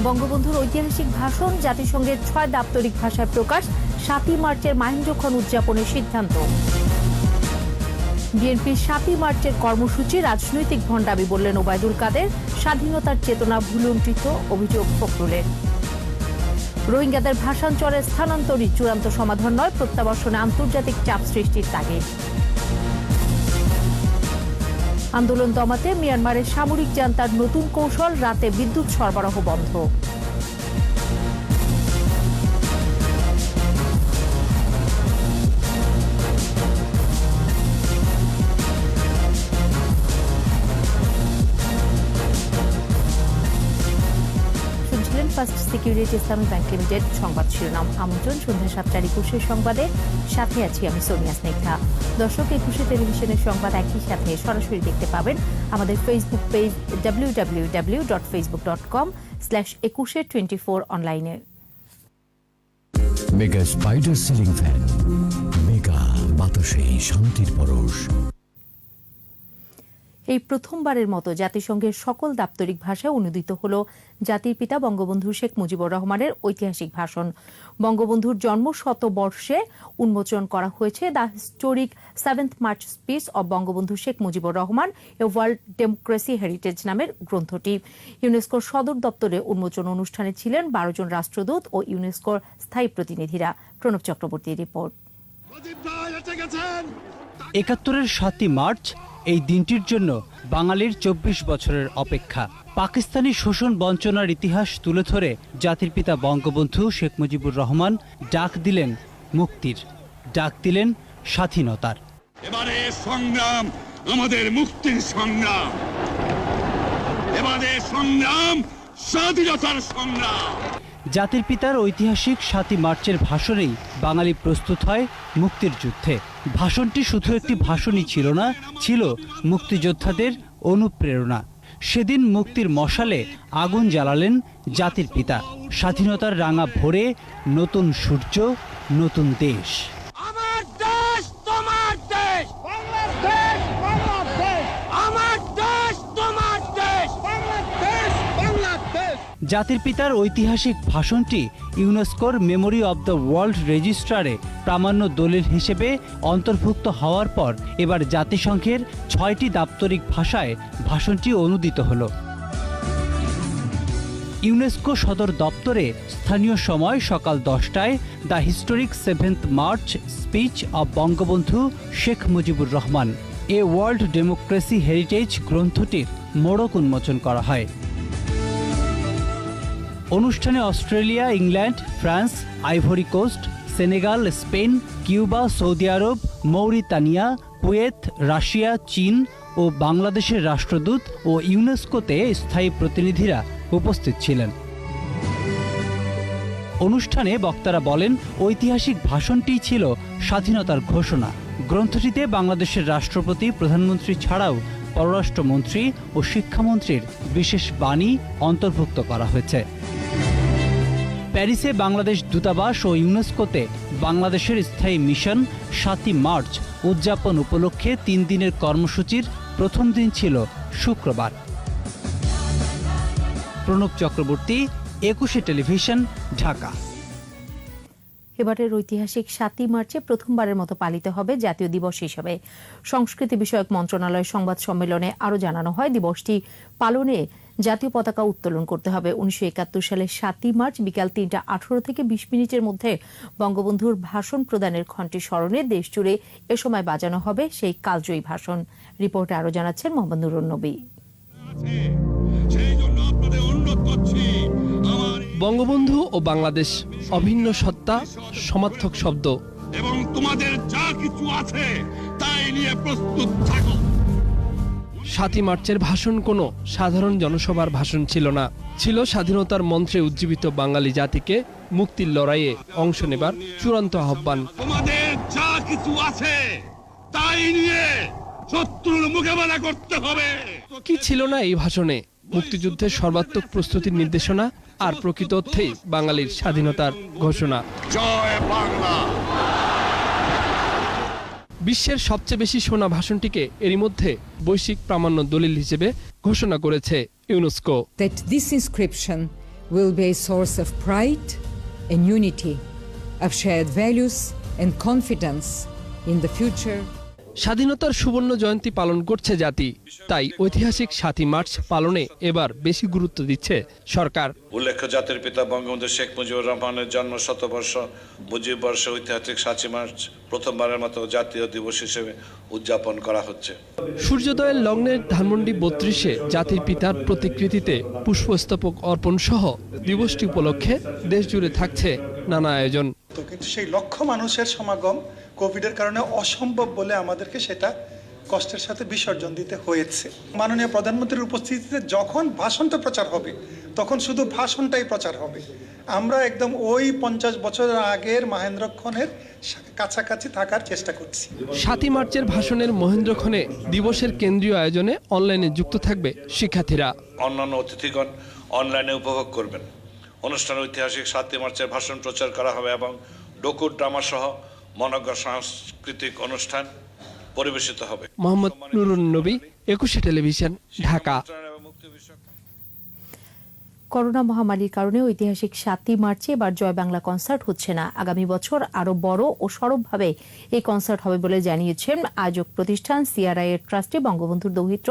বঙ্গবন্ধুর ঐতিহাসিক ভাষণ জাতিসংঘের ৬ দাপ্তরিক ভাষায় প্রকাশ। ৭ই মার্চের মাহেন্দ্রক্ষণ উদযাপনের সিদ্ধান্ত। বিএনপির ৭ই মার্চের কর্মসূচি রাজনৈতিক ভণ্ডামি বললেন ওবায়দুল কাদের। স্বাধীনতার চেতনা ভুলুণ্ঠিত অভিযোগ ফখরুলের। রোহিঙ্গাদের ভাষাঞ্চলে স্থানান্তরই চূড়ান্ত সমাধান নয়, প্রত্যাবাসনে আন্তর্জাতিক চাপ সৃষ্টির তাগিদ। আন্দোলন দমাতে মিয়ানমারের সামরিক জান্তার নতুন কৌশল, রাতে বিদ্যুৎ সরবরাহ বন্ধ। ফার্স্ট সিকিউরিটি ইসলামী ব্যাংক লিমিটেড সংবাদ শিরোনাম। আমন্ত্রণ সন্ধ্যা ৭টার ২১ সংবাদে, সাথে আছি আমি সোনিয়া স্নিগ্ধা। দর্শক, ২১ টেলিভিশনের সংবাদ একই সাথে সরাসরি দেখতে পাবেন আমাদের ফেসবুক পেজ www.facebook.com/2124 অনলাইনে। Mega spider ceiling fan, mega বাতাসে শান্তির পরশ। এই প্রথমবারের মতো জাতিসংঘের সকল দাপ্তরিক ভাষায় অনুদিত হল জাতির পিতা বঙ্গবন্ধু শেখ মুজিবুর রহমানের ঐতিহাসিক ভাষণ। বঙ্গবন্ধুর জন্ম শতবর্ষে উন্মোচন করা হয়েছে the historic 7th March speech of Bangabandhu Sheikh Mujibur Rahman, a world democracy heritage নামের গ্রন্থটি। ইউনেস্কোর সদর দপ্তরে উন্মোচন অনুষ্ঠানে ছিলেন 12 জন রাষ্ট্রদূত ও ইউনেস্কোর স্থায়ী প্রতিনিধিরা। প্রণব চক্রবর্তীর রিপোর্ট। ৭১-এর ৭ই মার্চ এই দিনটির জন্য বাঙালির ২৪ বছরের অপেক্ষা। পাকিস্তানি শোষণ বঞ্চনার ইতিহাস তুলে ধরে জাতির পিতা বঙ্গবন্ধু শেখ মুজিবুর রহমান ডাক দিলেন মুক্তির, ডাক দিলেন স্বাধীনতার। এবারে সংগ্রাম আমাদের মুক্তির সংগ্রাম, এবারে সংগ্রাম স্বাধীনতার সংগ্রাম। জাতির পিতার ঐতিহাসিক ৭ই মার্চের ভাষণেই বাঙালি প্রস্তুত হয় মুক্তির যুদ্ধে। ভাষণটি শুধু একটি ভাষণই ছিল না, ছিল মুক্তিযোদ্ধাদের অনুপ্রেরণা। সেদিন মুক্তির মশালে আগুন জ্বালালেন জাতির পিতা। স্বাধীনতার রাঙা ভোরে নতুন সূর্য, নতুন দেশ। আমার দেশ তোমার দেশ, বাংলাদেশ বাংলাদেশ, আমার দেশ তোমার দেশ, বাংলাদেশ বাংলাদেশ। জাতির পিতার ঐতিহাসিক ভাষণটি ইউনেস্কোর মেমোরি অব দ্য ওয়ার্ল্ড রেজিস্ট্রারে প্রামাণ্য দলিল হিসেবে অন্তর্ভুক্ত হওয়ার পর এবার জাতিসংঘের ৬টি দাপ্তরিক ভাষায় ভাষণটি অনুদিত হল। ইউনেস্কো সদর দপ্তরে স্থানীয় সময় সকাল 10টায় the historic 7th March speech of Bangabandhu Sheikh Mujibur Rahman, a world democracy heritage গ্রন্থটির মোড়ক উন্মোচন করা হয়। অনুষ্ঠানে Australia, England, France, Ivory Coast, Senegal, Spain, Cuba, Saudi Arab, Mauritania, Kuwait, Russia, চীন ও বাংলাদেশের রাষ্ট্রদূত ও ইউনেস্কোতে স্থায়ী প্রতিনিধিরা উপস্থিত ছিলেন। অনুষ্ঠানে বক্তারা বলেন, ঐতিহাসিক ভাষণটিই ছিল স্বাধীনতার ঘোষণা। গ্রন্থটিতে বাংলাদেশের রাষ্ট্রপতি, প্রধানমন্ত্রী ছাড়াও পররাষ্ট্রমন্ত্রী ও শিক্ষামন্ত্রীর বিশেষ বাণী অন্তর্ভুক্ত করা হয়েছে। প্যারিসে বাংলাদেশ দূতাবাস ও ইউনেস্কোতে বাংলাদেশের স্থায়ী মিশন ৭ই মার্চ উদযাপন উপলক্ষে ৩ দিনের কর্মসূচির প্রথম দিন ছিল শুক্রবার। প্রণব চক্রবর্তী, ২১ টেলিভিশন, ঢাকা। এবারের ঐতিহাসিক ৭ই মার্চে প্রথমবারের মতো পালিত হবে জাতীয় দিবস হিসেবে। সংস্কৃতি বিষয়ক মন্ত্রণালয়ের সংবাদ সম্মেলনে আরও জানানো হয়, দিবসটি পালনে জাতীয় পতাকা উত্তোলন করতে হবে। ১৯৭১ সালের ৭ই মার্চ বিকাল ৩টা ১৮ থেকে ২০ মিনিটের মধ্যে বঙ্গবন্ধুর ভাষণ প্রদানের ঘণ্টি স্মরণে দেশজুড়ে এ সময় বাজানো হবে সেই কালজয়ী ভাষণ। রিপোর্টে আরও জানাচ্ছেন মোহাম্মদ নুরুন নবী। বঙ্গবন্ধু ও বাংলাদেশ অভিন্ন সত্তা, সমার্থক শব্দ। এবং তোমাদের যা কিছু আছে তাই নিয়ে প্রস্তুত থাকো। ৭ই মার্চের ভাষণ কোনো সাধারণ জনসভার ভাষণ ছিল না, ছিল স্বাধীনতার মন্ত্রে উজ্জীবিত বাঙালি জাতিকে মুক্তির লড়াইয়ে অংশ নেবার চূড়ান্ত আহ্বান। তোমাদের যা কিছু আছে তাই নিয়ে শত্রুর মোকাবেলা করতে হবে। কি ছিল না এই ভাষণে? মুক্তিযুদ্ধের সর্বাত্মক প্রস্তুতির নির্দেশনা আর প্রকৃত অর্থেই বাঙালির স্বাধীনতার ঘোষণা। জয় বাংলা। বিশ্বের সবচেয়ে বেশি শোনা ভাষণটিকে এরই মধ্যে বৈশ্বিক প্রামাণ্য দলিল হিসেবে ঘোষণা করেছে UNESCO. That this inscription will be a source of pride and unity, of shared values and confidence in the future. স্বাধীনতার সুবর্ণ জয়ন্তী পালন করছে জাতি, তাই ঐতিহাসিক ৭ই মার্চ পালনে এবার বেশি গুরুত্ব দিচ্ছে সরকার। উল্লেখ্য, জাতির পিতা বঙ্গবন্ধু শেখ মুজিবুর রহমানের জন্ম শতবর্ষ মুজিব বর্ষে ঐতিহাসিক ৭ই মার্চ প্রথমবারের মতো জাতীয় দিবস হিসেবে উদযাপন করা হচ্ছে। সূর্যোদয়ের লগ্নে ধানমন্ডি ৩২-এ জাতির পিতার প্রতিকৃতিতে পুষ্পস্তবক অর্পণ সহ দিবসটি উপলক্ষে দেশ জুড়ে থাকছে নানা আয়োজন। কিন্তু সেই লক্ষ মানুষের সমাগম কোভিডের কারণে অসম্ভব বলে আমাদেরকে সেটা কষ্টের সাথে বিসর্জন দিতে হয়েছে। মাননীয় প্রধানমন্ত্রীর উপস্থিতিতে যখন ভাষণটা প্রচার হবে তখন শুধু ভাষণটাই প্রচার হবে। আমরা একদম ওই 50 বছর আগের মহেন্দ্রক্ষণের কাছাকাছি থাকার চেষ্টা করছি। ৭ই মার্চের ভাষণের মহেন্দ্রক্ষণে দিবসের কেন্দ্রীয় আয়োজনে অনলাইনে যুক্ত থাকবে শিক্ষার্থীরা। অন্যান্য অতিথিগণ অনলাইনে উপভোগ করবেন। অনুষ্ঠানে ঐতিহাসিক ৭ই মার্চের ভাষণ প্রচার করা হবে এবং ডোকু ড্রামা সহ মনোজ্ঞ সাংস্কৃতিক অনুষ্ঠান পরিবেশিত হবে। মোহাম্মদ নুরুন নবী, ২১শে টেলিভিশন, ঢাকা। করোনা মহামারীর কারণে ঐতিহাসিক ৭ই মার্চে এবার জয় বাংলা কনসার্ট হচ্ছে না। আগামী বছর আরো বড় ও সরবভাবে এই কনসার্ট হবে বলে জানিয়েছেন আয়োজক প্রতিষ্ঠান সিআরআই এর ট্রাস্টি বঙ্গবন্ধুর দৌহিত্র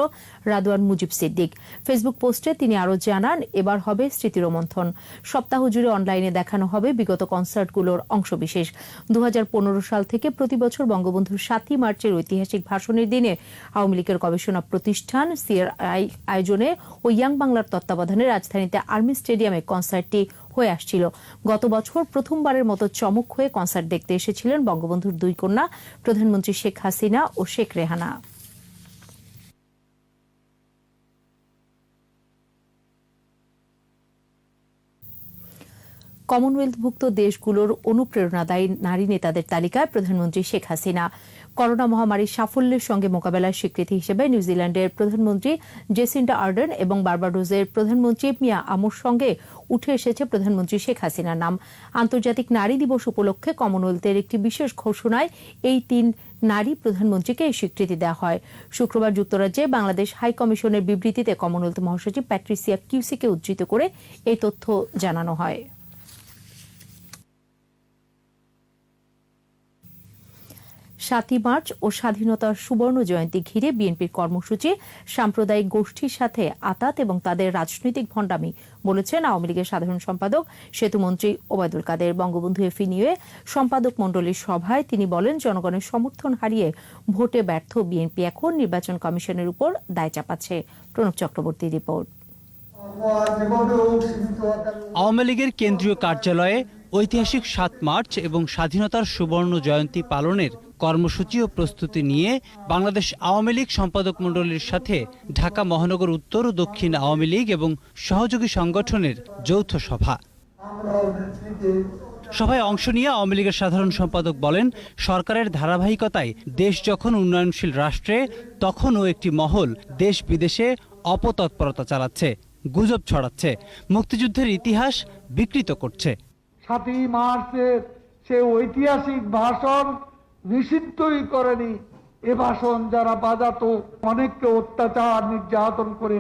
রাদওয়ান মুজিব সিদ্দিক। ফেসবুক পোস্টে তিনি আরো জানান, এবার হবে স্মৃতিরোমন্থন। সপ্তাহ জুড়ে অনলাইনে দেখানো হবে বিগত কনসার্টগুলোর অংশবিশেষ। ২০১৫ সাল থেকে প্রতি বছর বঙ্গবন্ধুর ৭ই মার্চের ঐতিহাসিক ভাষণের দিনে আওয়ামী লীগের গবেষণা প্রতিষ্ঠান সিআরআই আয়োজনে ও ইয়াং বাংলার তত্ত্বাবধানে রাজধানীতে আর্মি স্টেডিয়ামে কনসার্টটি হয়ে আসছিল। গত বছর প্রথমবারের মতো চমক হয়ে কনসার্ট দেখতে এসেছিলেন বঙ্গবন্ধুর দুই কন্যা প্রধানমন্ত্রী শেখ হাসিনা ও শেখ রেহানা। কমনওয়েলথভুক্ত দেশগুলোর অনুপ্রেরণাদায়ী নারী নেতাদের তালিকায় প্রধানমন্ত্রী শেখ হাসিনা। করোনা মহামারীর সাফল্যের সঙ্গে মোকাবেলার স্বীকৃতি হিসেবে নিউজিল্যান্ডের প্রধানমন্ত্রী জেসিন্ডা আর্ডেন এবং বার্বাডোসের প্রধানমন্ত্রী মিয়া আমুর সঙ্গে উঠে এসেছে প্রধানমন্ত্রী শেখ হাসিনার নাম। আন্তর্জাতিক নারী দিবস উপলক্ষে কমনওয়েলথের একটি বিশেষ ঘোষণায় এই ৩ নারী প্রধানমন্ত্রীকে এই স্বীকৃতি দেওয়া হয়। শুক্রবার যুক্তরাজ্যে বাংলাদেশ হাই কমিশনের বিবৃতিতে কমনওয়েলথ মহাসচিব প্যাট্রিসিয়া কিউসিকে উদ্ধৃত করে এই তথ্য জানানো হয়। ৭ই মার্চ ও স্বাধীনতার সুবর্ণ জয়ন্তী ঘিরে বিএনপির কর্মসূচি সাম্প্রদায়িক গোষ্ঠীর সাথে আঁতাত এবং তাদের রাজনৈতিক ভণ্ডামি, বলেছেন আওয়ামী লীগের সাধারণ সম্পাদক সেতুমন্ত্রী ওবায়দুল কাদের। বঙ্গবন্ধু এফিনিউয়ে সম্পাদক মণ্ডলীর সভায় তিনি বলেন, জনগণের সমর্থন হারিয়ে ভোটে ব্যর্থ বিএনপি এখন নির্বাচন কমিশনের উপর দায় চাপাচ্ছে। প্রণব চক্রবর্তীর রিপোর্ট। আওয়ামী লীগের কেন্দ্রীয় কার্যালয়ে ঐতিহাসিক ৭ মার্চ এবং স্বাধীনতার সুবর্ণ জয়ন্তী পালনের কর্মসূচি ও প্রস্তুতি নিয়ে বাংলাদেশ আওয়ামী লীগ সম্পাদক মণ্ডলীর সাথে ঢাকা মহানগর উত্তর ও দক্ষিণ আওয়ামী লীগ এবং সহযোগী সংগঠনের যৌথ সভা। সভায় অংশ নিয়ে আওয়ামী লীগের সাধারণ সম্পাদক বলেন, সরকারের ধারাবাহিকতায় দেশ যখন উন্নয়নশীল রাষ্ট্রে, তখনও একটি মহল দেশ বিদেশে অপতৎপরতা চালাচ্ছে, গুজব ছড়াচ্ছে, মুক্তিযুদ্ধের ইতিহাস বিকৃত করছে। ৭ই মার্চের সে ঐতিহাসিক ভাষণ নিষিদ্ধই করেনি। এ ভাষণ যারা বাজাতো অনেককে অত্যাচার নির্যাতন করে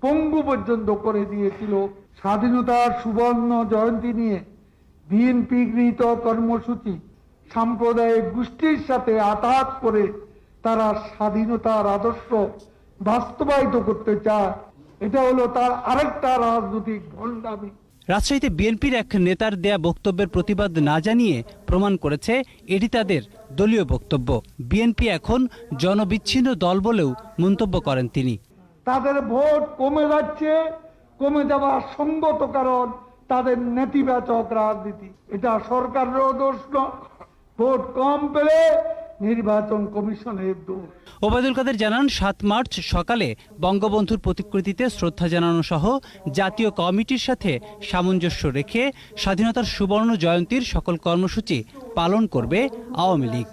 পঙ্গু পর্যন্ত করে দিয়েছিল। স্বাধীনতার সুবর্ণ জয়ন্তী নিয়ে বিএনপি গৃহীত কর্মসূচি সাম্প্রদায়িক গোষ্ঠীর সাথে আঘাত করে তারা স্বাধীনতার আদর্শ বাস্তবায়িত করতে চায়। এটা হলো তার আরেকটা রাজনৈতিক ভণ্ডামি। রাজশাহীতে বিএনপির এক নেতার দেয়া বক্তব্যের প্রতিবাদ না জানিয়ে প্রমাণ করেছে এটি তাদের দলীয় বক্তব্য। বিএনপি এখন জনবিচ্ছিন্ন দল বলেও মন্তব্য করেন তিনি। তাদের ভোট কমে যাচ্ছে, কমে যাওয়ার সঙ্গত কারণ তাদের নেতিবাচক রাজনীতি। এটা সরকারেরও দোষ নয়, ভোট কম পেলে নির্বাচন কমিশনের দোষ। ওবায়দুল কাদের জানান, ৭ মার্চ সকালে বঙ্গবন্ধুর প্রতিকৃতিতে শ্রদ্ধা জানানো সহ জাতীয় কমিটির সাথে সামঞ্জস্য রেখে স্বাধীনতার সুবর্ণ জয়ন্তীর সকল কর্মসূচি পালন করবে আওয়ামী লীগ।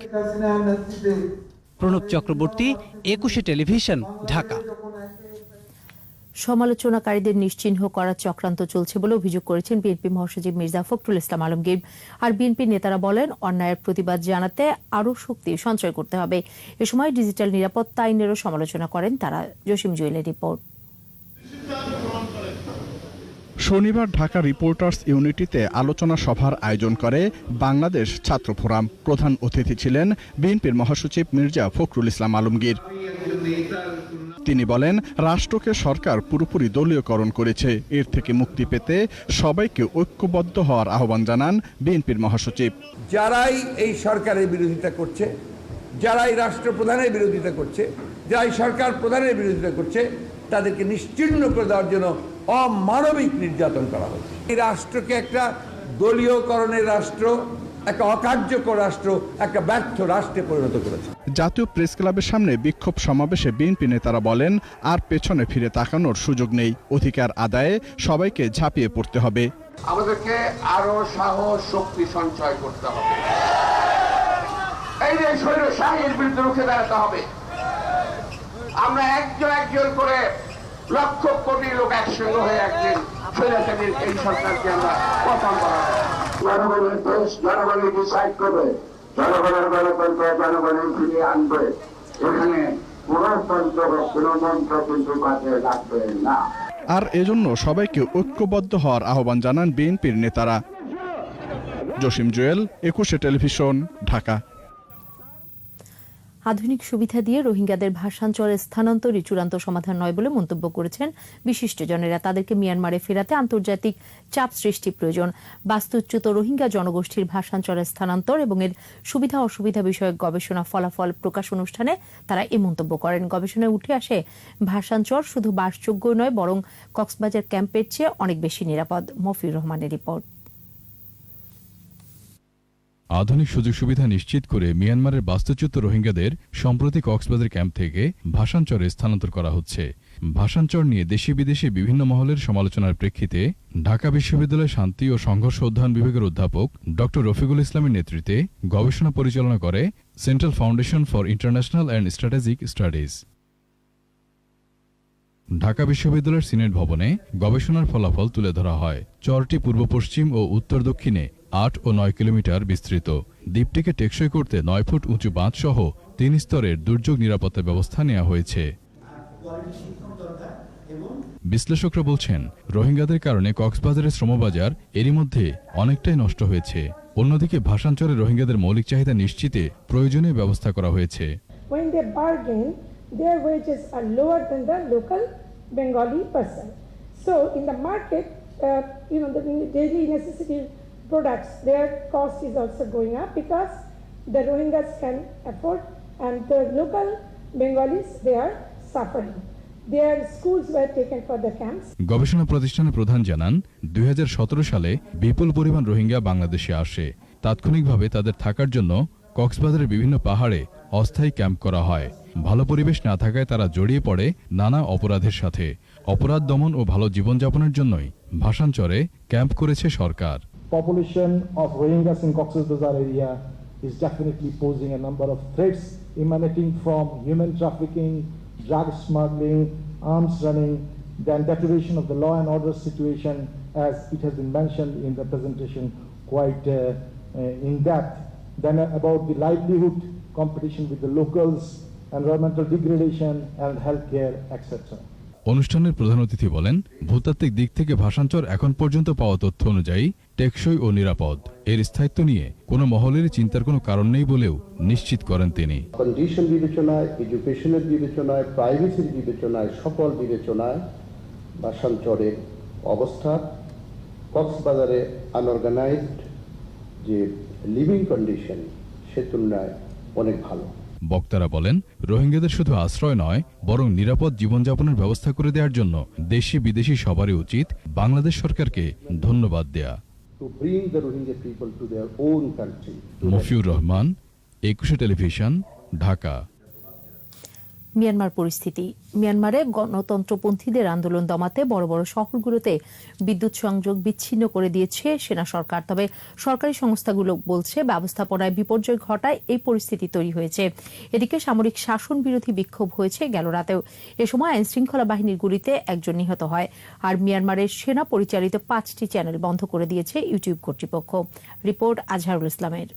প্রণব চক্রবর্তী, ২১শে টেলিভিশন, ঢাকা। সমালোচনাকারীদের নিশ্চিহ্ন করার চক্রান্ত চলছে বলে অভিযোগ করেছেন বিএনপি মহাসচিব মির্জা ফখরুল ইসলাম আলমগীর। আর বিএনপির নেতারা বলেন, অন্যায়ের প্রতিবাদ জানাতে আরও শক্তি সঞ্চয় করতে হবে। এ সময় ডিজিটাল নিরাপত্তা আইনেরও সমালোচনা করেন তারা। জসিম জুয়েলের রিপোর্ট। শনিবার ঢাকা রিপোর্টার্স ইউনিটিতে আলোচনা সভার আয়োজন করে বাংলাদেশ ছাত্র ফোরাম। প্রধান অতিথি ছিলেন বিএনপির মহাসচিব মির্জা ফখরুল ইসলাম আলমগীর। তিনি বলেন, রাষ্ট্রকে সরকার পুরোপুরি দলীয়করণ করেছে। এর থেকে মুক্তি পেতে সবাইকে ঐক্যবদ্ধ হওয়ার আহ্বান জানান বিএনপির মহাসচিব। যারাই এই সরকারের বিরোধিতা করছে, যারাই রাষ্ট্রপ্রধানের বিরোধিতা করছে, যারাই সরকার প্রধানের বিরোধিতা করছে, তাদেরকে নিশ্চিহ্ন করে দেওয়ার জন্য অমানবিক নির্যাতন করা হচ্ছে। এই রাষ্ট্রকে একটা দলীয়করণের রাষ্ট্র, একটা অকার্যকর রাষ্ট্র, একটা ব্যর্থ রাষ্ট্রে পরিণত করেছে। জাতীয় প্রেস ক্লাবের সামনে বিক্ষোভ সমাবেশে বিএনপি নেতারা বলেন, আর পেছনে ফিরে তাকানোর সুযোগ নেই। অধিকার আদায়ে সবাইকে ঝাঁপিয়ে পড়তে হবে। আমাদেরকে আরো সাহস শক্তি সঞ্চয় করতে হবে। এই যে স্বৈরশাহীর বিরুদ্ধে রুখে দাঁড়াতে হবে। আমরা একজন করে লক্ষ কোটি লোক একসঙ্গে হয়ে একদিন স্বৈরশাহীর এই সরকারকে আমরা পতন করাবো। জনগণের দেশ জনগণই ডিসাইড করবে, জনগণের গণতন্ত্র জনগণের ফিরিয়ে আনবে। এখানে গণতন্ত্র বা গণতন্ত্র কিন্তু কাজে লাগবে না। আর এজন্য সবাইকে ঐক্যবদ্ধ হওয়ার আহ্বান জানান বিএনপির নেতারা। জসিম জুয়েল, 21 টেলিভিশন, ঢাকা। আধুনিক সুবিধা দিয়ে রোহিঙ্গাদের ভাষাঞ্চলে স্থানান্তরই চূড়ান্ত সমাধান নয় বলে মন্তব্য করেছেন বিশিষ্টজনেরা। তাদেরকে মিয়ানমারে ফেরাতে আন্তর্জাতিক চাপ সৃষ্টি প্রয়োজন। বাস্তুচ্যুত রোহিঙ্গা জনগোষ্ঠীর ভাষাঞ্চলে স্থানান্তর এবং এর সুবিধা অসুবিধা বিষয়ক গবেষণা ফলাফল প্রকাশ অনুষ্ঠানে তারা এই মন্তব্য করেন। গবেষণায় উঠে আসে, ভাষাঞ্চল শুধু বাসযোগ্য নয়, বরং কক্সবাজার ক্যাম্পের চেয়ে অনেক বেশি নিরাপদ। মফিউর রহমানের রিপোর্ট। আধুনিক সুযোগ সুবিধা নিশ্চিত করে মিয়ানমারের বাস্তুচ্যুত রোহিঙ্গাদের সম্প্রতি কক্সবাজার ক্যাম্প থেকে ভাষাঞ্চলে স্থানান্তর করা হচ্ছে। ভাষাঞ্চল নিয়ে দেশি বিদেশি বিভিন্ন মহলের সমালোচনার প্রেক্ষিতে ঢাকা বিশ্ববিদ্যালয় শান্তি ও সংঘর্ষ অধ্যয়ন বিভাগের অধ্যাপক ড রফিকুল ইসলামের নেতৃত্বে গবেষণা পরিচালনা করে central foundation for international and strategic studies. Dhaka বিশ্ববিদ্যালয়ের সিনেট ভবনে গবেষণার ফলাফল তুলে ধরা হয়। চরটি পূর্ব পশ্চিম ও উত্তর দক্ষিণে 8 ও 9 কিলোমিটার বিস্তৃত। দ্বীপটিকে টেকসই করতে 9 ফুট উঁচু বাঁধ সহ 3 স্তরের দুর্যোগ নিরাপত্তা ব্যবস্থা নেওয়া হয়েছে। বিশ্লেষকরা বলছেন, রোহিঙ্গাদের কারণে কক্সবাজারের শ্রমবাজার এরই মধ্যে অনেকটাই নষ্ট হয়েছে। অন্যদিকে ভাষাঞ্চলে রোহিঙ্গাদের মৌলিক চাহিদা নিশ্চিতে প্রয়োজনীয় ব্যবস্থা করা হয়েছে। Their wages are lower than the local Bengali person. So in the market, the daily necessity products, their cost is also going up because the Rohingyas can afford, and the local Bengalis, they are suffering. Their schools were taken for the camps. গবেষণা প্রতিষ্ঠানের প্রধান জানান, 2017 সালে বিপুল পরিমাণ রোহিঙ্গা বাংলাদেশে আসে। তাৎক্ষণিকভাবে তাদের থাকার জন্য কক্সবাজারের বিভিন্ন পাহাড়ে অস্থায়ী ক্যাম্প করা হয়। ভালো পরিবেশ না থাকায় তারা জড়িয়ে পড়ে নানা অপরাধের সাথে। অপরাধ দমন ও ভালো জীবনযাপনের জন্যই ভাষাঞ্চলে ক্যাম্প করেছে সরকার। Population of Rohingyas in Cox's Bazar area is definitely posing a number of threats emanating from human trafficking, drug smuggling, arms running, then deterioration of the law and order situation, as it has been mentioned in the presentation quite in depth. Then about the livelihood, competition with the locals, environmental degradation and healthcare, etc. অনুষ্ঠানের প্রধান অতিথি বলেন, ভূতাত্ত্বিক দিক থেকে ভাষাঞ্চল এখন পর্যন্ত পাওয়া তথ্য অনুযায়ী টেকসই ও নিরাপদ। এর স্থায়িত্ব নিয়ে কোনো মহলের চিন্তার কোনো কারণ নেই বলেও নিশ্চিত করেন তিনি। কন্ডিশন বিবেচনায়, এডুকেশনের বিবেচনায়, প্রাইভেসির বিবেচনায়, সকল বিবেচনায় ভাষাঞ্চলের অবস্থা কক্সবাজারে আনঅর্গানাইজড যে লিভিং কন্ডিশন সে তুলনায় অনেক ভালো। বক্তারা বলেন, রোহিঙ্গাদের শুধু আশ্রয় নয়, বরং নিরাপদ জীবনযাপনের ব্যবস্থা করে দেওয়ার জন্য দেশি বিদেশি সবারই উচিত বাংলাদেশ সরকারকে ধন্যবাদ দেয়া। মফিউর রহমান, 21 টেলিভিশন, ঢাকা। মিয়ানমার পরিস্থিতি। মিয়ানমারে গণতন্ত্রপন্থীদের আন্দোলন দমাতে বড় বড় শহরগুলোতে বিদ্যুৎ সংযোগ বিচ্ছিন্ন করে দিয়েছে সেনা সরকার। তবে সরকারি সংস্থাগুলো বলছে, ব্যবস্থাপনায় বিপর্যয় ঘটায় এই পরিস্থিতি তৈরি হয়েছে। এদিকে সামরিক শাসন বিরোধী বিক্ষোভ হয়েছে গেল রাতেও। এ সময় আইন শৃঙ্খলা বাহিনীর গুলিতে একজন নিহত হয়। আর মিয়ানমারের সেনা পরিচালিত 5টি চ্যানেল বন্ধ করে দিয়েছে ইউটিউব কর্তৃপক্ষ। রিপোর্ট আজহারুল ইসলামের।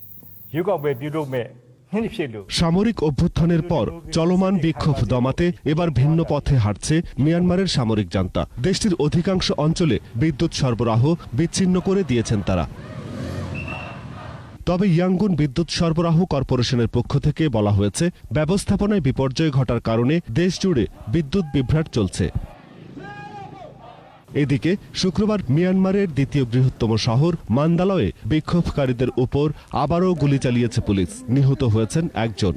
সামরিক অভ্যুত্থানের পর চলমান বিক্ষোভ দমাতে এবার ভিন্ন পথে হাঁটছে মিয়ানমারের সামরিক জান্তা। দেশটির অধিকাংশ অঞ্চলে বিদ্যুৎ সরবরাহ বিচ্ছিন্ন করে দিয়েছেন তারা। তবে ইয়াঙ্গুন বিদ্যুৎ সরবরাহ কর্পোরেশনের পক্ষ থেকে বলা হয়েছে, ব্যবস্থাপনায় বিপর্যয় ঘটার কারণে দেশ জুড়ে বিদ্যুৎ বিভ্রাট চলছে। এদিকে শুক্রবার মিয়ানমারের দ্বিতীয় বৃহত্তম শহর মান্দালয়ে বিক্ষোভকারীদের উপর আবারও গুলি চালিয়েছে পুলিশ। নিহত হয়েছেন একজন।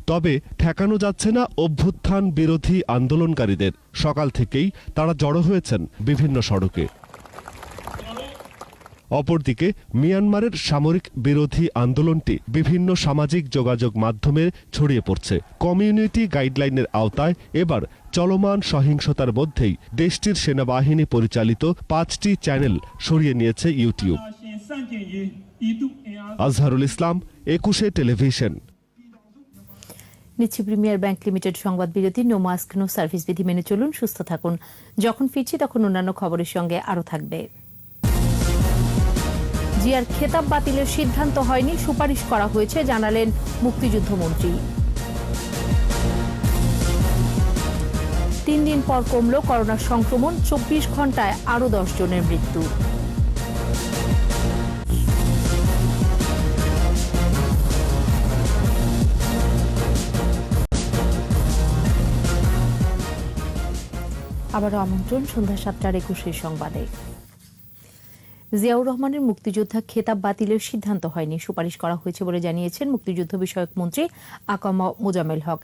তবে ঠেকানো যাচ্ছে না অভ্যুত্থান বিরোধী আন্দোলনকারীদের। সকাল থেকেই তারা জড়ো হয়েছেন বিভিন্ন সড়কে। অপরদিকে মিয়ানমারের সামরিক বিরোধী আন্দোলনটি বিভিন্ন সামাজিক যোগাযোগ মাধ্যমে ছড়িয়ে পড়ছে। কমিউনিটি গাইডলাইনের আওতায় এবার চলমান সহিংসতার মধ্যেই দেশটির সেনাবাহিনী পরিচালিত 5টি চ্যানেল সরিয়ে নিয়েছে ইউটিউব। আজহারুল ইসলাম, 21 টেলিভিশন। নিচ্ছি প্রিমিয়ার ব্যাংক লিমিটেড সংবাদ বিরতি। নো মাস্ক নো সার্ভিস বিধি মেনে চলুন, সুস্থ থাকুন। যখন ফিরছি তখন অন্যান্য খবরের সঙ্গে আরও থাকবে। জিয়ার খেতাব বাতিলের সিদ্ধান্ত হয়নি, সুপারিশ করা হয়েছে, জানালেন মুক্তিযুদ্ধ মন্ত্রী। 3 দিন পর কমল করোনার সংক্রমণ, 24 ঘন্টায় আরও 10 জনের মৃত্যু। আবারও আমন্ত্রণ সন্ধ্যা 7টার 21 সংবাদে। জিয়াউর রহমানের মুক্তিযোদ্ধা খেতাব বাতিলের সিদ্ধান্ত হয়নি, সুপারিশ করা হয়েছে বলে জানিয়েছেন মুক্তিযুদ্ধ বিষয়ক মন্ত্রী আকাম মোজাম্মেল হক।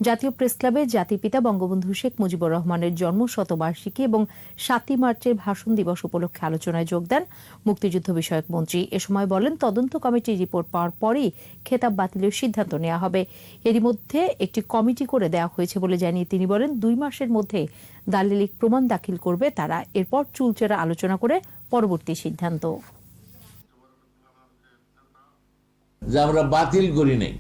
জাতীয় প্রেস ক্লাবে জাতির পিতা বঙ্গবন্ধু শেখ মুজিবুর রহমানের জন্ম শতবার্ষিকী এবং 7ই মার্চের ভাষণ দিবস উপলক্ষে আলোচনায় যোগ দেন মুক্তিযুদ্ধ বিষয়ক মন্ত্রী। এ সময় বলেন, তদন্ত কমিটির রিপোর্ট পাওয়ার পরেই খেতাব বাতিলের সিদ্ধান্ত নেওয়া হবে। এরই মধ্যে একটি কমিটি করে দেওয়া হয়েছে বলে জানিয়ে তিনি বলেন, 2 মাসের মধ্যে দালিলিক প্রমাণ দাখিল করবে তারা। এরপর চুলচেরা আলোচনা করে পরবর্তী সিদ্ধান্ত। যে আমরা বাতিল করি নাই,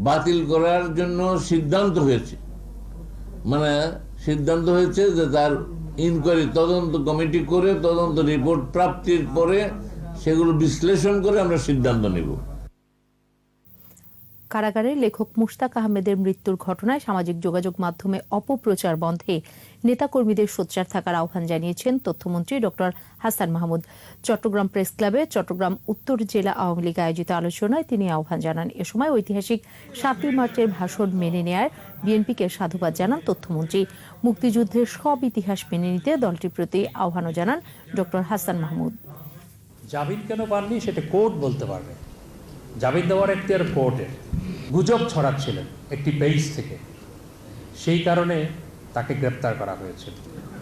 বাতিল করার জন্য সিদ্ধান্ত হয়েছে, মানে সিদ্ধান্ত হয়েছে যে তার ইনকোয়ারি তদন্ত কমিটি করে তদন্ত রিপোর্ট প্রাপ্তির পরে সেগুলো বিশ্লেষণ করে আমরা সিদ্ধান্ত নেব। কারাগারে লেখক মুশতাক আহমেদের মৃত্যুর ঘটনায় সামাজিক যোগাযোগ মাধ্যমে অপপ্রচার বন্ধে নেতাকর্মীদের সোচ্চার থাকার আহ্বান জানিয়েছেন তথ্যমন্ত্রী ডক্টর হাসান মাহমুদ। চট্টগ্রাম প্রেস ক্লাবে চট্টগ্রাম উত্তর জেলা আওয়ামী লীগ আয়োজিত আলোচনায় তিনি আহ্বান জানান। এ সময় ঐতিহাসিক 7ই মার্চের ভাষণ মেনে নেয়ার বিএনপিকে সাধুবাদ জানান তথ্যমন্ত্রী। মুক্তিযুদ্ধের সব ইতিহাস মেনে নিতে দলটির প্রতি আহ্বানও জানান ডক্টর হাসান মাহমুদ। জামিন কেন পাননি সেটা কোর্ট বলতে পারবে। জামিন দেওয়ার এখতিয়ার কোর্টের। গুজব ছড়াচ্ছিলেন একটি পেজ থেকে, সেই কারণে তাকে গ্রেপ্তার করা হয়েছিল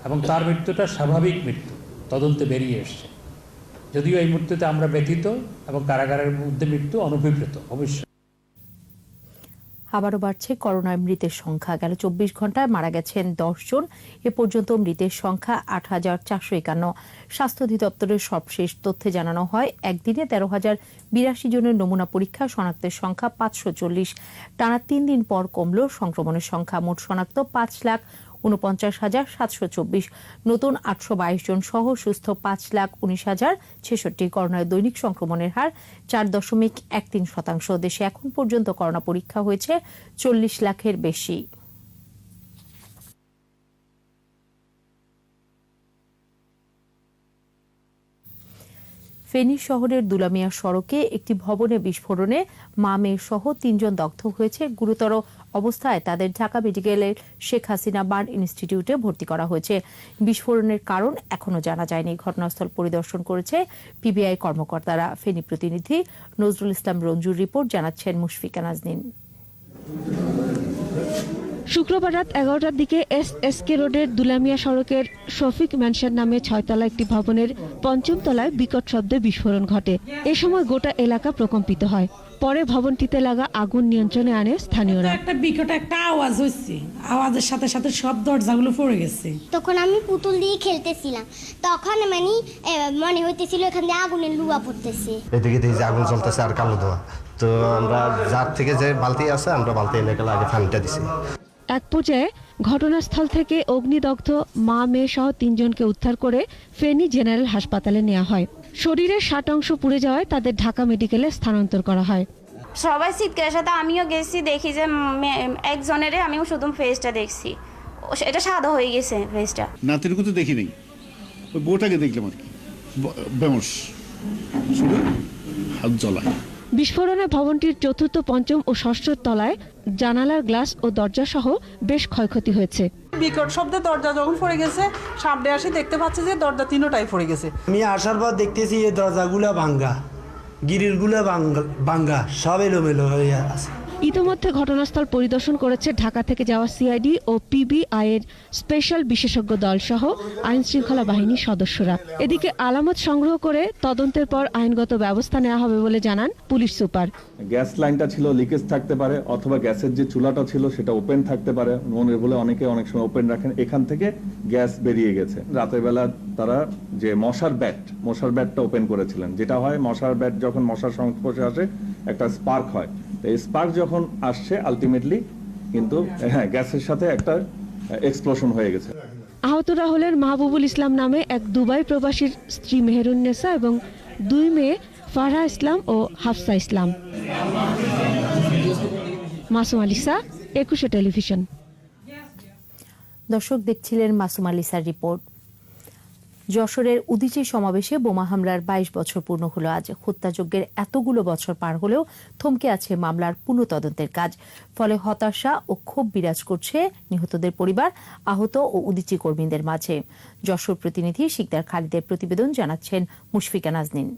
এবং তার মৃত্যুটা স্বাভাবিক মৃত্যু, তদন্তে বেরিয়ে এসছে। যদিও এই মৃত্যুতে আমরা ব্যথিত এবং কারাগারের মধ্যে মৃত্যু অনভিপ্রেত অবশ্যই। আবারও বাড়ছে করোনায় মৃতের সংখ্যা। গেল 24 ঘন্টায় মারা গেছেন 10 জন। এ পর্যন্ত মৃতের সংখ্যা 8,451। স্বাস্থ্য অধিদপ্তরের সবশেষ তথ্যে জানানো হয়, একদিনে 13,082 জনের নমুনা পরীক্ষা, শনাক্তের সংখ্যা 540। টানা 3 দিন পর কমল সংক্রমণের সংখ্যা। মোট শনাক্ত 5,49,724। নতুন 822 জন সহ সুস্থ 5,19,066। করোনায় দৈনিক সংক্রমণের হার 4.13%। দেশে এখন পর্যন্ত করোনা পরীক্ষা হয়েছে 40 লাখের বেশি। ফেনী শহরের দুলামিয়া সড়কে একটি ভবনে বিস্ফোরণে মা মেয়ে সহ 3 জন দগ্ধ হয়েছে। গুরুতর অবস্থায় তাদের ঢাকা মেডিকেলের শেখ হাসিনা বার্ন ইনস্টিটিউটে ভর্তি করা হয়েছে। বিস্ফোরণের কারণ এখনো জানা যায়নি। ঘটনাস্থল পরিদর্শন করেছে পিবিআই কর্মকর্তারা। ফেনী প্রতিনিধি নজরুল ইসলাম রঞ্জুর রিপোর্ট, জানাচ্ছেন মুশফিকা নাজনীন। শুক্রবার রাত 11টার দিকে এসএসকে রোডের দুলামিয়া সড়কের শফিক ম্যানশন নামে 6তলা একটি ভবনের 5ম তলায় বিকট শব্দে বিস্ফোরণ ঘটে। এ সময় গোটা এলাকা প্রকম্পিত হয়। পরে ভবনটিতে লাগা আগুন নিয়ন্ত্রণে আনে স্থানীয়রা। একটা বিকট একটা আওয়াজ হচ্ছে, আওয়াজের সাথে সাথে সব দরজাগুলো পড়ে গেছে। তখন আমি পুতুল দিয়ে খেলতেছিলাম, তখন মনে হইতেছিল এখান দিয়ে আগুনের লুয়া পড়তেছে। এদিকে দেখি আগুন জ্বলতেছে আর কালো ধোঁয়া, তো আমরা যার থেকে যে বালতি আছে আমরা বালতি এনে আগে পানিটা দিছি। এক পর্যায়ে ঘটনাস্থল থেকে অগ্নিদগ্ধ মা মেয়ে সহ 3 জনকে উদ্ধার করে ফেনী জেনারেল হাসপাতালে নেওয়া হয়। শরীরের 60 অংশ পুড়ে যাওয়ায় তাদের ঢাকা মেডিকেলে স্থানান্তর করা হয়। সবাই চিৎকারের সাথে আমিও গেছি, দেখি যে একজনের আমিও শুধু ফেসটা দেখছি, এটা সাদা হয়ে গেছে ফেসটা। নাতিরকে তো দেখি নাই, ওই বউটাকে দেখলাম আর কি, বেমস, শুধু হাত জ্বলা। বিস্ফোরণে ভবনটির চতুর্থ, পঞ্চম ও ষষ্ঠ তলায় জানালার গ্লাস ও দরজা সহ বেশ ক্ষয়ক্ষতি হয়েছে। বিকট শব্দে দরজা যখন পড়ে গেছে, সামনে আসি দেখতে পাচ্ছি যে দরজা তিনটাই পড়ে গেছে। আমি আসার পর দেখতেছি এই দরজাগুলা ভাঙ্গা, গিরিলগুলা ভাঙ্গা, সব এলোমেলো হয়ে আছে। ইতিমধ্যে ঘটনাস্থল পরিদর্শন করেছে ঢাকা থেকে যাওয়া সিআইডি ও পিবিআই এর স্পেশাল বিশেষজ্ঞ দল সহ আইন শৃঙ্খলা বাহিনীর সদস্যরা। এদিকে আলামত সংগ্রহ করে তদন্তের পর আইনগত ব্যবস্থা নেওয়া হবে বলে জানান পুলিশ সুপার। গ্যাস লাইনটা ছিল লিকেজ থাকতে পারে, অথবা গ্যাসের যে চুলাটা ছিল সেটা ওপেন থাকতে পারে, মনের বলে অনেকে অনেক সময় ওপেন রাখেন, এখান থেকে গ্যাস বেরিয়ে গেছে। রাতের বেলা তারা যে মশার ব্যাটটা ওপেন করেছিলেন, যেটা হয় মশার ব্যাট যখন মশার সংস্পর্শে আসে একটা স্পার্ক হয়, এই স্পার্ক যখন আসছে আলটিমেটলি কিন্তু গ্যাসের সাথে একটা এক্সপ্লোশন হয়ে গেছে। আহতরা হলেন মাহবুবুল ইসলাম নামে এক দুবাই প্রবাসীর স্ত্রী মেহেরুন্নেসা এবং 2 মেয়ে ফারহা ইসলাম ও হাফসা ইসলাম। মাসুম আলিসা, 21 টেলিভিশন। দর্শক দেখছিলেন মাসুম আলিসার রিপোর্ট। যশোরের উদীচী সমাবেশে বোমা হামলার 22 বছর পূর্ণ হলো আজ। হত্যাযজ্ঞের এতগুলো বছর পার হলেও থমকে আছে মামলার পুনঃতদন্তের কাজ। ফলে হতাশা ও ক্ষোভ বিরাজ করছে নিহতদের পরিবার, আহত ও উদীচী কর্মীদের মাঝে। যশোর প্রতিনিধি শিকদার খালিদের প্রতিবেদন, জানাচ্ছেন মুশফিকা নাজনীন।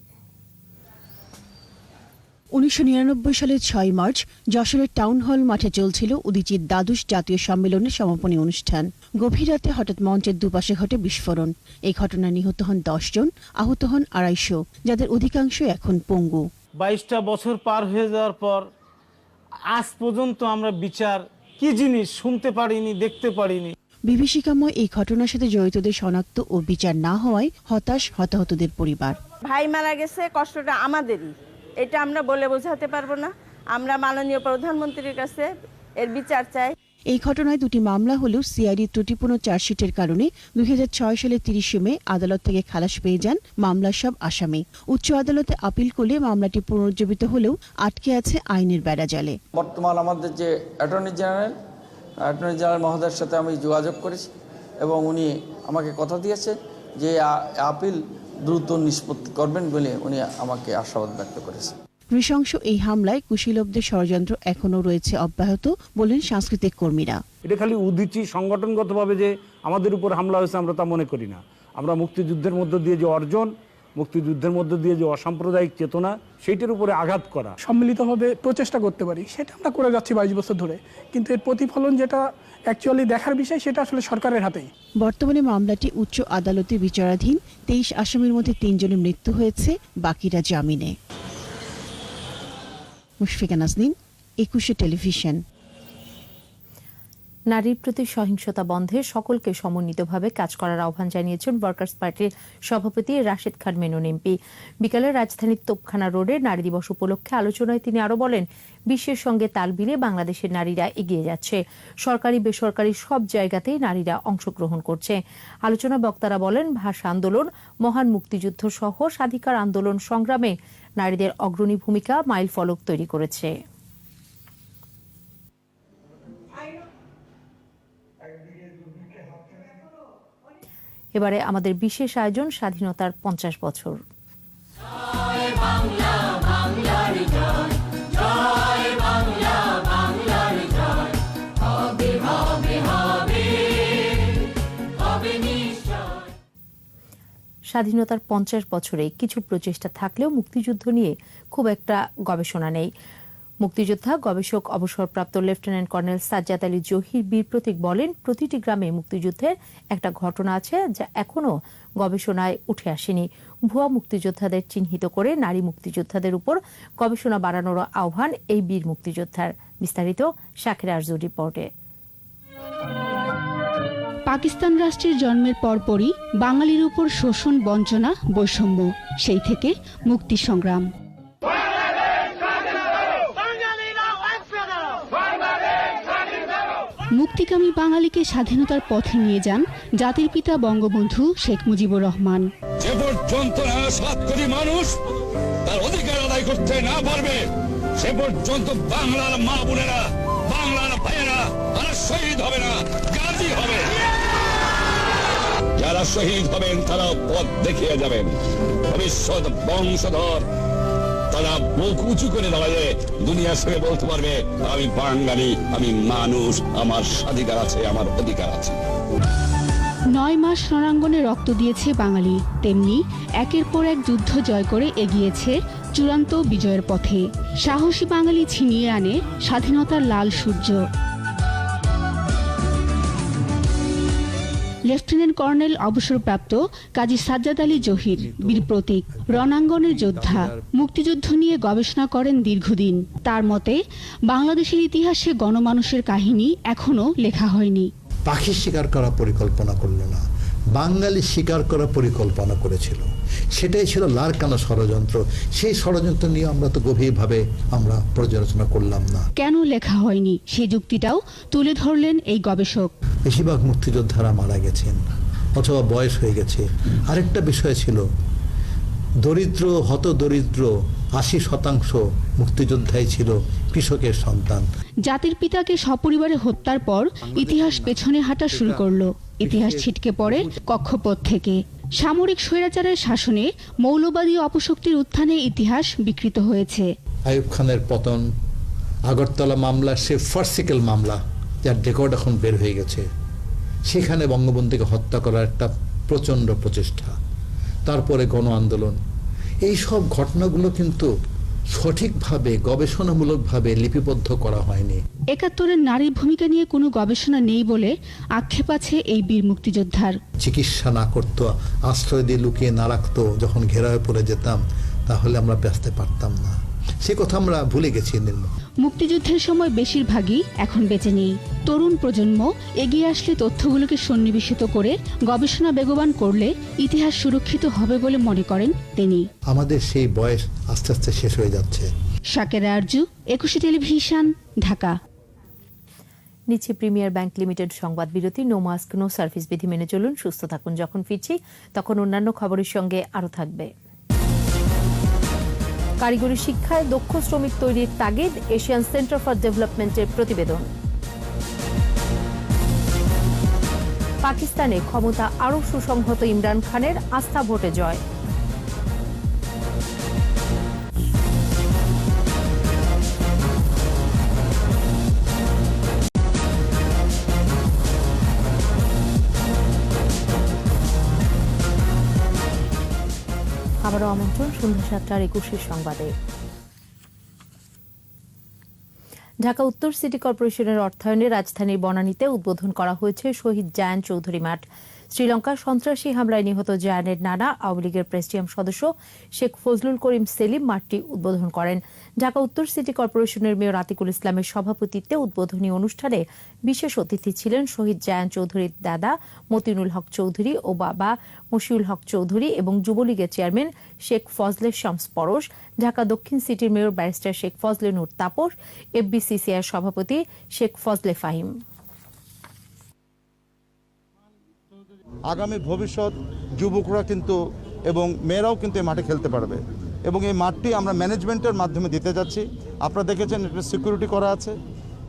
1999 সালের 6 মার্চ যশোরের টাউন হল মাঠে চলছিল উদীচীর দ্বাদশ জাতীয় সম্মেলনের সমাপনী অনুষ্ঠান। গভীর রাতে হঠাৎ মঞ্চের দুপাশে ঘটে বিস্ফোরণ। এই ঘটনায় নিহত হন 10 জন, আহত হন 250, যাদের অধিকাংশই এখন পঙ্গু। 22টা বছর পার হয়ে যাওয়ার পর আজ পর্যন্ত আমরা বিচার কি জিনিস শুনতে পারিনি, দেখতে পারিনি। বিভীষিকাময় এই ঘটনার সাথে জড়িতদের শনাক্ত ও বিচার না হওয়ায় হতাশ হতাহতদের পরিবার। ভাই মারা গেছে, কষ্টটা আমাদেরই, এটা আমরা বলে বোঝাতে পারবো না। আমরা মাননীয় প্রধানমন্ত্রীর কাছে এর বিচার চাই। এই ঘটনায় 2টি মামলা হলেও সিআইডি ত্রুটিপূর্ণ চার্জশিটের কারণে 2006 সালের 30 মে আদালত থেকে খালাস পেয়ে যান মামলার সব আসামি। উচ্চ আদালতে আপিল করলে মামলাটি পুনরুজ্জীবিত হলেও আটকে আছে আইনের বেড়াজালে। বর্তমান আমাদের যে অ্যাটর্নি জেনারেল মহোদয়ের সাথে আমি যোগাযোগ করেছি এবং উনি আমাকে কথা দিয়েছে যে আপিল দ্রুত নিষ্পত্তি করবেন বলে উনি আমাকে আশাবাদ ব্যক্ত করেছেন। নৃশংস এই হামলায় কুশীলবদের ষড়যন্ত্র এখনো রয়েছে অব্যাহত বলেন সাংস্কৃতিক কর্মীরা। এটা খালি উদীচী সংগঠনগতভাবে যে আমাদের উপর হামলা হয়েছে আমরা তা মনে করি না। আমরা মুক্তিযুদ্ধের মধ্য দিয়ে যে অর্জন, মুক্তিযুদ্ধের মধ্য দিয়ে যে অসাম্প্রদায়িক চেতনা, সেইটার উপরে আঘাত করা, সম্মিলিতভাবে প্রচেষ্টা করতে পারি, সেটা আমরা করে যাচ্ছি 22 বছর ধরে। কিন্তু এর প্রতিফলন যেটা অ্যাকচুয়ালি দেখার বিষয়, সেটা আসলে সরকারের হাতেই। বর্তমানে মামলাটি উচ্চ আদালতে বিচারাধীন। 23 আসামির মধ্যে 3 জনের মৃত্যু হয়েছে, বাকিরা জামিনে। মুশফিকা নাজনীন, 21 টেলিভিশন। নারীর প্রতি সহিংসতা বন্ধে সকলকে সমন্বিতভাবে কাজ করার আহ্বান জানিয়েছেন ওয়ার্কার্স পার্টির সভাপতি রাশেদ খান মেনন এমপি। বিকালে রাজধানীর তোপখানা রোডে নারী দিবস উপলক্ষে আলোচনায় তিনি আরো বলেন, বিশ্বের সঙ্গে তাল মিলিয়ে বাংলাদেশের নারীরা এগিয়ে যাচ্ছে। সরকারি বেসরকারি সব জায়গাতেই নারীরা অংশগ্রহণ করছে। আলোচনা বক্তারা বলেন, ভাষা আন্দোলন, মহান মুক্তিযুদ্ধ সহ স্বাধিকার আন্দোলন সংগ্রামে নারীদের অগ্রণী ভূমিকা মাইল ফলক তৈরি করেছে। এবারে আমাদের বিশেষ আয়োজন, স্বাধীনতার 50 বছর। স্বাধীনতার 50 বছরে কিছু প্রচেষ্টা থাকলেও মুক্তিযুদ্ধ নিয়ে খুব একটা গবেষণা নেই। মুক্তিযোদ্ধা গবেষক অবসরপ্রাপ্ত লেফটেন্যান্ট কর্নেল সাজ্জাদ আলী জহির বীর প্রতীক বলেন, প্রতিটি গ্রামে মুক্তিযুদ্ধের একটা ঘটনা আছে যা এখনো গবেষণায় উঠে আসেনি। ভুয়া মুক্তিযোদ্ধাদের চিহ্নিত করে নারী মুক্তিযোদ্ধাদের উপর গবেষণা বাড়ানোর আহ্বান এই বীর মুক্তিযোদ্ধার। বিস্তারিত শাকিরা আরজুর রিপোর্টে। পাকিস্তান রাষ্ট্রের জন্মের পরপরই বাঙালির উপর শোষণ, বঞ্চনা, বৈষম্য, সেই থেকে মুক্তি সংগ্রাম। মুক্তিকামী বাঙালিকে স্বাধীনতার পথে নিয়ে যান জাতির পিতা বঙ্গবন্ধু শেখ মুজিবুর রহমান। যে পর্যন্ত 7 কোটি মানুষ তার অধিকার আদায় করতে না পারবে, সে পর্যন্ত বাংলার মা বোনেরা, বাংলার ভাইয়েরা আর শহীদ হবে না, গাজী হবে। যারা শহীদ হবেন তারা পথ দেখিয়ে যাবেন। ভবিষ্যৎ বংশধর তারা মুখ উঁচু করে দাঁড়ালে দুনিয়ার সঙ্গে বলতে পারবে, আমি বাঙালি, আমি মানুষ, আমার স্বাধিকার আছে, আমার অধিকার আছে। 9 মাস রণাঙ্গনে রক্ত দিয়েছে বাঙালি, তেমনি একের পর এক যুদ্ধ জয় করে এগিয়েছে চূড়ান্ত বিজয়ের পথে। সাহসী বাঙালি ছিনিয়ে আনে স্বাধীনতার লাল সূর্য। লেফটেন্যান্ট কর্নেল অবসরপ্রাপ্ত কাজী সাজ্জাদ আলী জহির বীর প্রতীক, রণাঙ্গনের যোদ্ধা, মুক্তিযুদ্ধ নিয়ে গবেষণা করেন দীর্ঘদিন। তার মতে বাংলাদেশের ইতিহাসে গণমানুষের কাহিনী এখনো লেখা হয়নি। পাখি শিকার করার পরিকল্পনা করলো না, বাঙালি শিকার করার পরিকল্পনা করেছিল। সেটাই ছিল লারকানা ষড়যন্ত্র। সেই ষড়যন্ত্র নিয়ে আমরা তো গভীরভাবে আমরা পর্যালোচনা করলাম না। কেন লেখা হয়নি সেই যুক্তিটাও তুলে ধরলেন এই গবেষক। বেশিরভাগ মুক্তিযোদ্ধারা মারা গেছেন অথবা বয়স হয়ে গেছে। আরেকটা বিষয় ছিল, দরিদ্র হতদরিদ্র 80% মুক্তিযোদ্ধাই ছিল কৃষকের সন্তান। জাতির পিতাকে সপরিবারে হত্যার পর ইতিহাস পেছনে হাঁটা শুরু করলো। ইতিহাস ছিটকে পড়ে কক্ষপথ থেকে। সামরিক স্বৈরাচারের শাসনে মৌলবাদী অপশক্তির উত্থানে ইতিহাস বিকৃত হয়েছে। আইয়ুব খানের পতন, আগরতলা মামলা, সে ফার্সিক্যাল মামলা যার রেকর্ড এখন বের হয়ে গেছে, সেখানে বঙ্গবন্ধুকে হত্যা করার একটা প্রচণ্ড প্রচেষ্টা, তারপরে গণ আন্দোলন, এই সব ঘটনাগুলো কিন্তু সঠিকভাবে গবেষণামূলকভাবে লিপিবদ্ধ করা হয়নি। 71-এর নারীর ভূমিকা নিয়ে কোনো গবেষণা নেই বলে আক্ষেপ আছে এই বীর মুক্তিযোদ্ধার। চিকিৎসা না করতো, আশ্রয় দিয়ে লুকিয়ে না রাখতো, যখন ঘেরায় পড়ে যেতাম তাহলে আমরা বাঁচতে পারতাম না। সে কথা আমরা ভুলে গেছি। মুক্তিযুদ্ধের সময় বেশিরভাগই এখন বেঁচে নেই। তরুণ প্রজন্ম এগিয়ে আসলে তথ্যগুলোকে সন্নিবেশিত করে গবেষণা বেগবান করলে ইতিহাস সুরক্ষিত হবে বলে মনে করেন তিনি। আমাদের সেই বয়স আস্তে আস্তে শেষ হয়ে যাচ্ছে। শাকেরা আরজু, 21 টেলিভিশন, ঢাকা। নিচ্ছে প্রিমিয়ার ব্যাংক লিমিটেড সংবাদ বিরতি। নো মাস্ক নো সার্ভিস বিধি মেনে চলুন, সুস্থ থাকুন। যখন ফিরছি তখন অন্যান্য খবরের সঙ্গে আরও থাকবে। কারিগরি শিক্ষায় দক্ষ শ্রমিক তৈরির তাগিদ, এশিয়ান সেন্টার ফর ডেভেলপমেন্টের প্রতিবেদন। পাকিস্তানে ক্ষমতা আরও সুসংহত ইমরান খানের আস্থা ভোটে জয়। আবারও আমন্ত্রণ সন্ধ্যা 7টার 21 সংবাদে। ঢাকা উত্তর সিটি কর্পোরেশনের অর্থায়নে রাজধানীর বনানীতে উদ্বোধন করা হয়েছে শহীদ জায়ান চৌধুরী মাঠ। শ্রীলঙ্কার সন্ত্রাসী হামলায় নিহত জায়ানের নানা আওয়ামী লীগের প্রেসিডিয়াম সদস্য শেখ ফজলুল করিম সেলিম মাঠটি উদ্বোধন করেন। ঢাকা উত্তর সিটি কর্পোরেশনের মেয়র আতিকুল ইসলামের সভাপতিত্বে উদ্বোধনী অনুষ্ঠানে বিশেষ অতিথি ছিলেন শহীদ জায়ান চৌধুরীর দাদা মতিনুল হক চৌধুরী ও বাবা মশিউল হক চৌধুরী এবং যুবলীগের চেয়ারম্যান শেখ ফজলে শামস পরশ, ঢাকা দক্ষিণ সিটির mayor barrister Sheikh Fazle Noor Taposh, FBCCI সভাপতি শেখ ফজলে ফাহিম। আগামী ভবিষ্যৎ যুবকরা কিন্তু এবং মেয়েরাও কিন্তু এই মাঠে খেলতে পারবে এবং এই মাঠটি আমরা ম্যানেজমেন্টের মাধ্যমে দিতে যাচ্ছি। আপনারা দেখেছেন এটা সিকিউরিটি করা আছে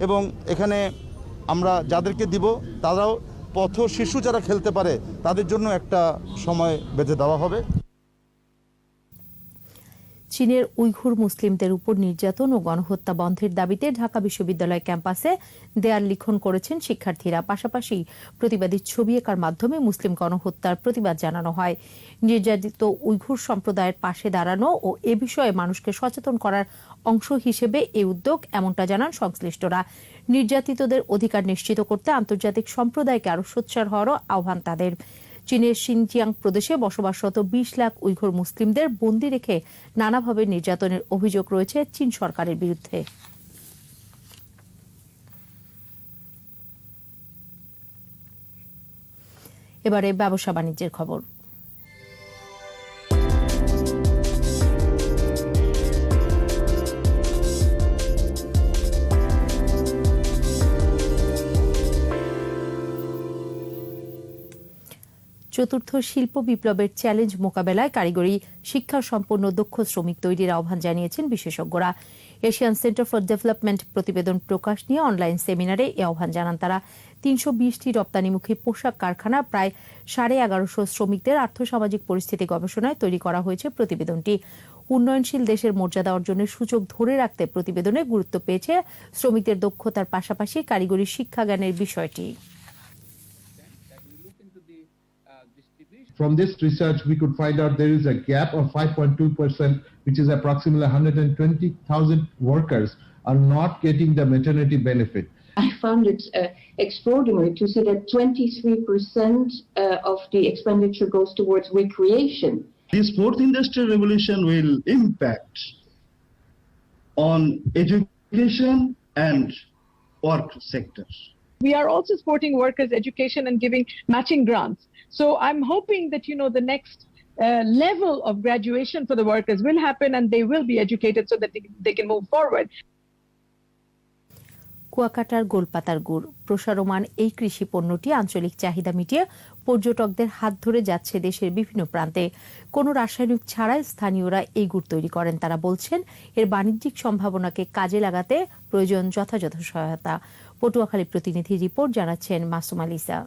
এবং এখানে আমরা যাদেরকে দিব তারাও পথ শিশু যারা খেলতে পারে তাদের জন্য একটা সময় বেঁধে দেওয়া হবে। চীনের উইঘুর মুসলিমদের উপর নির্যাতন ও গণহত্যা বন্ধের দাবিতে ঢাকা বিশ্ববিদ্যালয় ক্যাম্পাসে দেয়াল লিখন করেছেন শিক্ষার্থীরা। পাশাপাশি প্রতিবাদী ছবি আঁকার মাধ্যমে মুসলিম গণহত্যার প্রতিবাদ জানানো হয়। নির্যাতিত উইঘুর সম্প্রদায়ের পাশে দাঁড়ানো ও এ বিষয়ে মানুষকে সচেতন করার অংশ হিসেবে এই উদ্যোগ, এমনটা জানান সংশ্লিষ্টরা। নির্যাতিতদের অধিকার নিশ্চিত করতে আন্তর্জাতিক সম্প্রদায়কে আরও সোচ্চার হওয়ারও আহ্বান তাদের। চীনের সিনজিয়াং প্রদেশে বসবাসরত 20 লাখ উইঘুর মুসলিমদের বন্দী রেখে নানাভাবে নির্যাতনের অভিযোগ রয়েছে চীন সরকারের বিরুদ্ধে। এবারে ব্যবসা বাণিজ্যের খবর। চতুর্থ শিল্প বিপ্লবের চ্যালেঞ্জ মোকাবেলায় কারিগরি শিক্ষা সম্পন্ন দক্ষ শ্রমিক তৈরির আহ্বান জানিয়েছেন বিশেষজ্ঞরা। এশিয়ান সেন্টার ফর ডেভেলপমেন্ট প্রতিবেদন প্রকাশ নিয়ে অনলাইন সেমিনারে এ আহ্বান জানান তারা। 320টি রপ্তানিমুখী পোশাক কারখানা, প্রায় 1150 শ্রমিকদের আর্থসামাজিক পরিস্থিতি গবেষণায় তৈরি করা হয়েছে প্রতিবেদনটি। উন্নয়নশীল দেশের মর্যাদা অর্জনের সূচক ধরে রাখতে প্রতিবেদনে গুরুত্ব পেয়েছে শ্রমিকদের দক্ষতার পাশাপাশি কারিগরি শিক্ষা জ্ঞানের বিষয়টি। From this research, we could find out there is a gap of 5.2%, which is approximately 120,000 workers are not getting the maternity benefit. I found it extraordinary to see that 23% of the expenditure goes towards recreation. This fourth industrial revolution will impact on education and work sectors. We are also supporting workers' education and giving matching grants. So I'm hoping that, the next level of graduation for the workers will happen and they will be educated so that they can move forward. কুয়াকাটার গোলপাতার গুড় প্রসারমান এই কৃষি পণ্যটি আঞ্চলিক চাহিদা মিটিয়ে পর্যটকদের হাত ধরে যাচ্ছে দেশের বিভিন্ন প্রান্তে। কোনো রাসায়নিক ছাড়াই স্থানীয়রা এই গুড় তৈরি করেন। তারা বলছেন এর বাণিজ্যিক সম্ভাবনাকে কাজে লাগাতে প্রয়োজন যথাযথ সহায়তা। পটুয়াখালী প্রতিনিধি রিপোর্ট জানাচ্ছেন মাসুমা লিসা।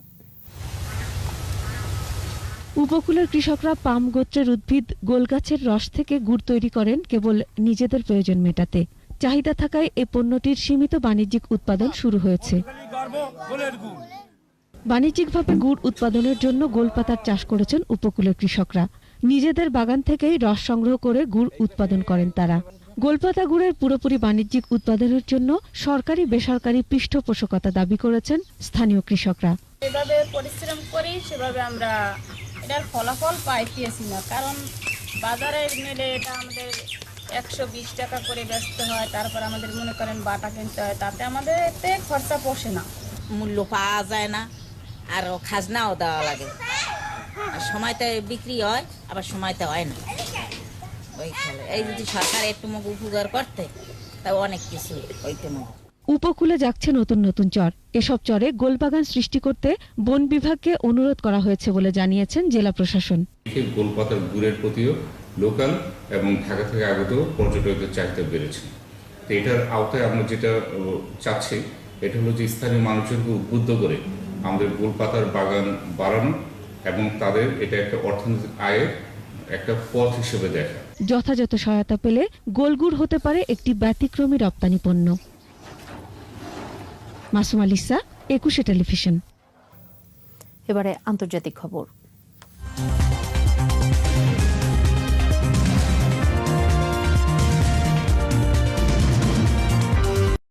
উপকূলের কৃষকরা পাম গোত্রের উদ্ভিদ গোলগাছের রস থেকে গুড় তৈরি করেন কেবল নিজেদের প্রয়োজন মেটাতে। চাহিদা থাকায় এই পণ্যটির সীমিত বাণিজ্যিক উৎপাদন শুরু হয়েছে। বাণিজ্যিকভাবে গুড় উৎপাদনের জন্য গোলপাতার চাষ করেছেন উপকূলের কৃষকরা। নিজেদের বাগান থেকেই রস সংগ্রহ করে গুড় উৎপাদন করেন তারা। গোলপাতা গুড়ের পুরোপুরি বাণিজ্যিক উৎপাদনের জন্য সরকারি বেসরকারি পৃষ্ঠপোষকতা দাবি করেছেন স্থানীয় কৃষকরা। যেভাবে পরিশ্রম করি সেভাবে আমরা এটার ফলাফল পাইতেছি না, কারণ বাজারে নিলে এটা আমাদের 120 টাকা করে বেচতে হয়, তারপর আমাদের মনে করেন বাটা কিনতে হয়, তাতে আমাদের এতে খরচা পোষে না, মূল্য পাওয়া যায় না, আর খাজনাও দেওয়া লাগে, আর সময়তে বিক্রি হয় আবার সময়তে হয় না। ওই এই যদি সরকার একটু মুখ উপকার করতে তা অনেক কিছু হইতে মুখ। উপকূলে যাচ্ছে নতুন নতুন চর। এসব চরে গোলবাগান সৃষ্টি করতে বন বিভাগকে অনুরোধ করা হয়েছে বলে জানিয়েছেন জেলা প্রশাসন। গোলপাতার গুড়ের প্রতিও লোকাল এবং ঢাকা থেকে আগত পর্যটকদের চাহিদা বেড়েছে। তো এটার আওতায় আমরা যেটা চাচ্ছি এটা হলো যে স্থানীয় মানুষজনকে উদ্বুদ্ধ করে আমাদের গোলপাতার বাগান বাড়ানো এবং তাদের এটা একটা অর্থনৈতিক আয়ের একটা পথ হিসেবে দেখা। যথাযথ সহায়তা পেলে গোলগুড় হতে পারে একটি ব্যতিক্রমী রপ্তানি পণ্য। Masuma Lisa, 21 television. এবারে আন্তর্জাতিক খবর।